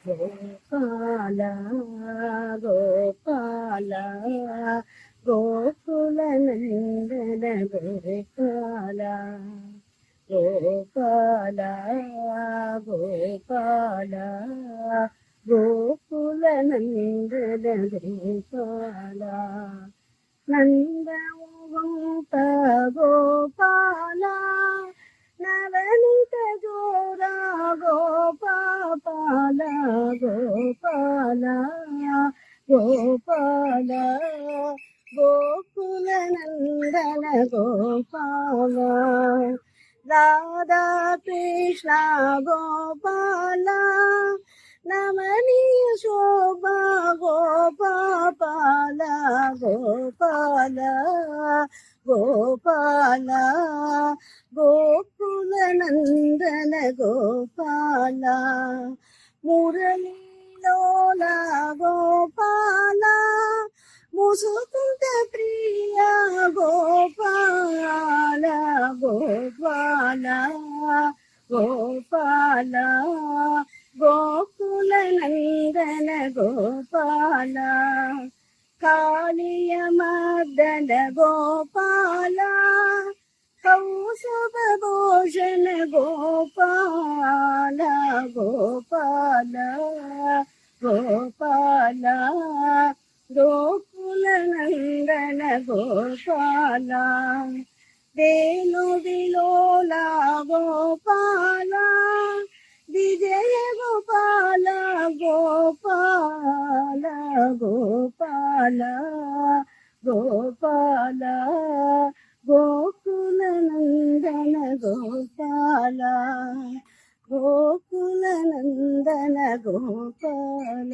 గోపాల గోపాల గోకుల నందన గోపాల గోపాల గోపాల గోకుల నందన గోపాల నందవంత గోపాల నవనీత Zora Gopala Gopala Gopala Gokula నందన గోపాల రాధా కృష్ణ గోపాల నమనీయ శోభా గోపాల గోపాల గోపాల గోకుల నందన గోపాల మురళీలోల గోపాల ముసుకుంట ప్రియ గోపాల గోపాల గోపాల గోకుల నందన గోపాల కాళీయ మర్దన గోపాల కౌశవ భూషణ గోపాల గోపాల గోపాల గోకుల నందన గోపాల వేణు విలోల గోపాల విజయ గోపాల గోపాల గోపాల గోపాల గోకుల నందన గోపాల గోకుల నందన గోపాల